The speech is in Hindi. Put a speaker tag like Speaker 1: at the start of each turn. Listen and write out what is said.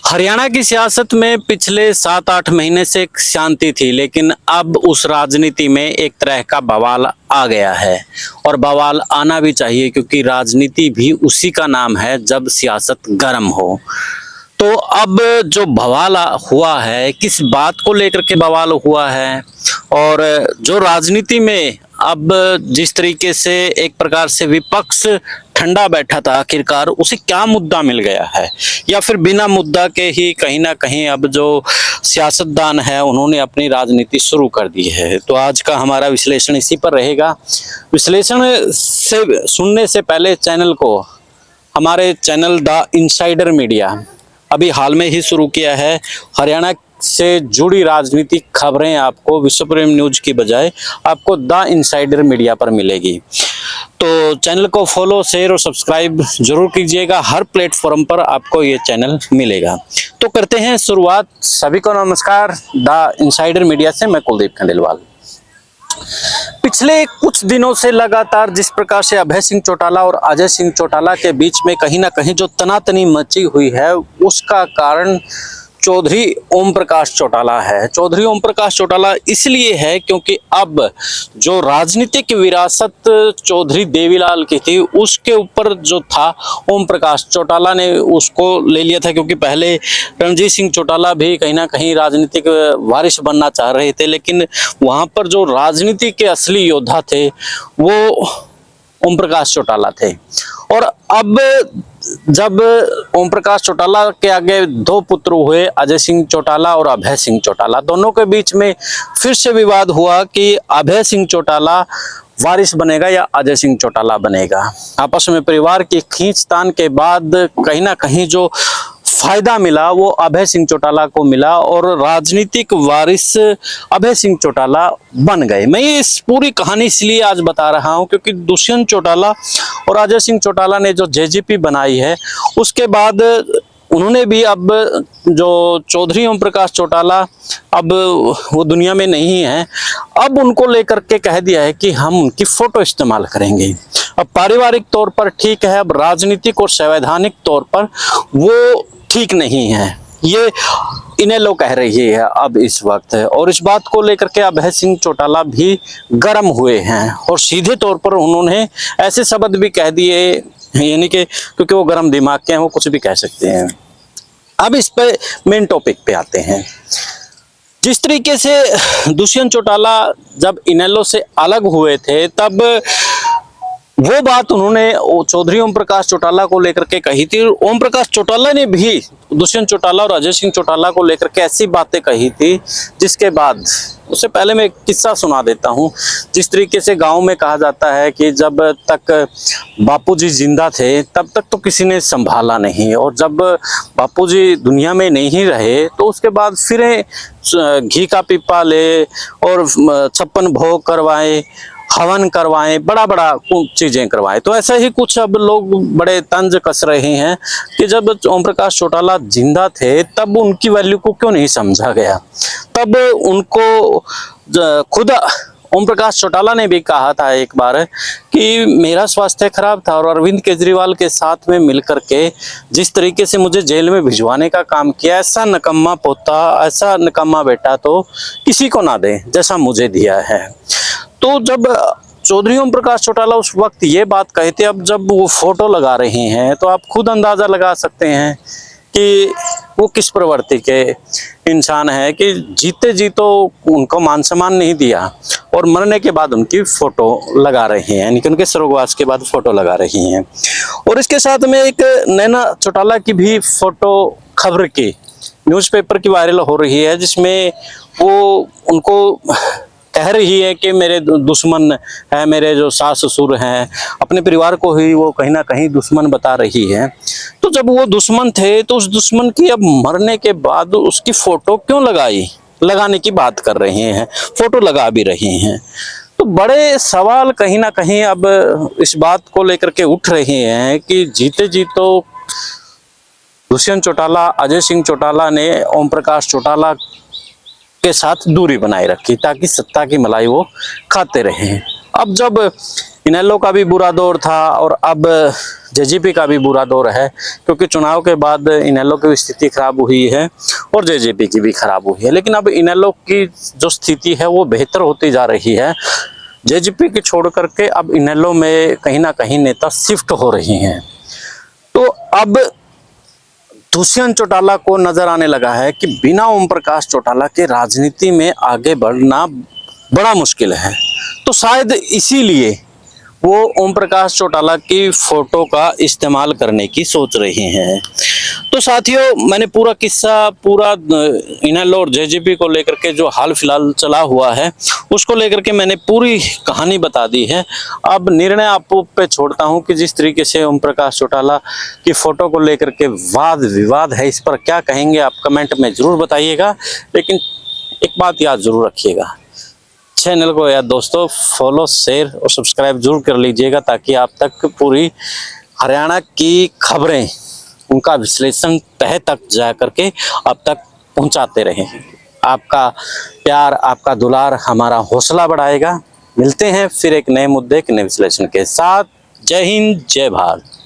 Speaker 1: हरियाणा की सियासत में पिछले 7-8 महीने से एक शांति थी, लेकिन अब उस राजनीति में एक तरह का बवाल आ गया है और बवाल आना भी चाहिए, क्योंकि राजनीति भी उसी का नाम है जब सियासत गर्म हो। तो अब जो बवाल हुआ है, किस बात को लेकर के बवाल हुआ है और जो राजनीति में अब जिस तरीके से एक प्रकार से विपक्ष ठंडा बैठा था, आखिरकार उसे क्या मुद्दा मिल गया है, या फिर बिना मुद्दा के ही कहीं ना कहीं अब जो सियासतदान है उन्होंने अपनी राजनीति शुरू कर दी है। तो आज का हमारा विश्लेषण इसी पर रहेगा। विश्लेषण से सुनने से पहले चैनल को, हमारे चैनल द इनसाइडर मीडिया अभी हाल में ही शुरू किया है। हरियाणा से जुड़ी राजनीतिक खबरें आपको विश्व प्रेम न्यूज की बजाय आपको द इनसाइडर मीडिया पर मिलेगी। तो चैनल को फॉलो, शेयर और सब्सक्राइब जरूर कीजिएगा। हर प्लेटफॉर्म पर आपको ये चैनल मिलेगा। तो करते हैं शुरुआत। सभी को नमस्कार। द इनसाइडर मीडिया से मैं कुलदीप खंडेलवाल। पिछले कुछ दिनों से लगातार जिस प्रकार से अभय सिंह चौटाला और अजय सिंह चौटाला के बीच में कहीं ना कहीं जो तनातनी मची हुई है, उसका कारण चौधरी ओम प्रकाश चौटाला है। चौधरी ओम प्रकाश चौटाला इसलिए है क्योंकि अब जो राजनीतिक विरासत चौधरी देवीलाल की थी, उसके ऊपर जो था ओम प्रकाश चौटाला ने उसको ले लिया था, क्योंकि पहले रणजीत सिंह चौटाला भी कहीं ना कहीं राजनीतिक वारिस बनना चाह रहे थे, लेकिन वहां पर जो राजनीति के असली योद्धा थे वो ओम प्रकाश चौटाला थे। और अब जब ओम प्रकाश चौटाला के आगे दो पुत्र हुए, अजय सिंह चौटाला और अभय सिंह चौटाला, दोनों के बीच में फिर से विवाद हुआ कि अभय सिंह चौटाला वारिस बनेगा या अजय सिंह चौटाला बनेगा। आपस में परिवार की खींचतान के बाद कहीं ना कहीं जो फायदा मिला वो अभय सिंह चौटाला को मिला और राजनीतिक वारिस अभय सिंह चौटाला बन गए। मैं ये इस पूरी कहानी इसलिए आज बता रहा हूं क्योंकि दुष्यंत चौटाला और अजय सिंह चौटाला ने जो जेजेपी बनाई है, उसके बाद उन्होंने भी, अब जो चौधरी ओम प्रकाश चौटाला अब वो दुनिया में नहीं है, अब उनको लेकर के कह दिया है कि हम उनकी फोटो इस्तेमाल करेंगे। अब पारिवारिक तौर पर ठीक है, अब राजनीतिक और संवैधानिक तौर पर वो ठीक नहीं है, ये इन्हें लोग कह रही है अब इस वक्त। और इस बात को लेकर के अभय सिंह चौटाला भी गर्म हुए हैं और सीधे तौर पर उन्होंने ऐसे शब्द भी कह दिए, यानी कि क्योंकि वो गर्म दिमाग के हैं, वो कुछ भी कह सकते हैं। अब इस पे मेन टॉपिक पे आते हैं। जिस तरीके से दुष्यंत चौटाला जब इनेलो से अलग हुए थे, तब वो बात उन्होंने चौधरी ओम प्रकाश चौटाला को लेकर के कही थी। ओम प्रकाश चौटाला ने भी दुष्यंत चौटाला और अजय सिंह चौटाला को लेकर के ऐसी बातें कही थी, जिसके बाद, उससे पहले मैं एक किस्सा सुना देता हूँ। जिस तरीके से गांव में कहा जाता है कि जब तक बापूजी जिंदा थे तब तक तो किसी ने संभाला नहीं, और जब बापूजी दुनिया में नहीं रहे तो उसके बाद फिर घी का पीपा ले और 56 भोग करवाए, हवन करवाएं, बड़ा बड़ा चीजें करवाएं। तो ऐसा ही कुछ अब लोग बड़े तंज कस रहे हैं कि जब ओम प्रकाश चौटाला जिंदा थे तब उनकी वैल्यू को क्यों नहीं समझा गया। तब उनको खुद ओम प्रकाश चौटाला ने भी कहा था एक बार कि मेरा स्वास्थ्य खराब था और अरविंद केजरीवाल के साथ में मिलकर के जिस तरीके से मुझे जेल में भिजवाने का काम किया, ऐसा निकम्मा पोता, ऐसा निकम्मा बेटा तो किसी को ना दे जैसा मुझे दिया है। तो जब चौधरी ओम प्रकाश चौटाला उस वक्त ये बात कहे थे, अब जब वो फोटो लगा रहे हैं तो आप खुद अंदाजा लगा सकते हैं कि वो किस प्रवृत्ति के इंसान है कि जीते जी तो उनको मान सम्मान नहीं दिया और मरने के बाद उनकी फोटो लगा रहे हैं, यानी कि उनके स्वर्गवास के बाद फोटो लगा रही हैं। और इसके साथ में एक नैना चौटाला की भी फोटो खबर की न्यूज़पेपर की वायरल हो रही है, जिसमें वो उनको कह रही है कि मेरे दुश्मन है, मेरे जो सास ससुर हैं, अपने परिवार को ही वो कहीं ना कहीं दुश्मन बता रही है। तो जब वो दुश्मन थे तो उस दुश्मन की अब मरने के बाद उसकी फोटो क्यों लगाने की बात कर रहे हैं, फोटो लगा भी रहे हैं। तो बड़े सवाल कहीं ना कहीं अब इस बात को लेकर के उठ रहे हैं कि जीते जी तो दुष्यंत चौटाला, अजय सिंह चौटाला ने ओम प्रकाश चौटाला के साथ दूरी बनाए रखी ताकि सत्ता की मलाई वो खाते रहे। अब जब इनेलो का भी बुरा दौर था और अब जेजेपी का भी बुरा दौर है, क्योंकि चुनाव के बाद इनेलो की स्थिति खराब हुई है और जेजेपी की भी खराब हुई है। लेकिन अब इनेलो की जो स्थिति है वो बेहतर होती जा रही है। जेजेपी की छोड़ करके अब इनेलो में कहीं ना कहीं नेता शिफ्ट हो रही हैं। तो अब दुष्यंत चौटाला को नजर आने लगा है कि बिना ओम प्रकाश चौटाला के राजनीति में आगे बढ़ना बड़ा मुश्किल है। तो शायद इसीलिए वो ओम प्रकाश चौटाला की फोटो का इस्तेमाल करने की सोच रहे हैं। तो साथियों, मैंने पूरा किस्सा, पूरा इनेलो और जेजेपी को लेकर के जो हाल फिलहाल चला हुआ है उसको लेकर के मैंने पूरी कहानी बता दी है। अब निर्णय आप पे छोड़ता हूं कि जिस तरीके से ओम प्रकाश चौटाला की फोटो को लेकर के वाद विवाद है, इस पर क्या कहेंगे आप कमेंट में जरूर बताइएगा। लेकिन एक बात याद जरूर रखिएगा, चैनल को यार दोस्तों फॉलो, शेयर और सब्सक्राइब जरूर कर लीजिएगा, ताकि आप तक पूरी हरियाणा की खबरें, उनका विश्लेषण तह तक जा करके आप तक पहुंचाते रहें। आपका प्यार, आपका दुलार हमारा हौसला बढ़ाएगा। मिलते हैं फिर एक नए मुद्दे, एक नए विश्लेषण के साथ। जय हिंद, जय भारत।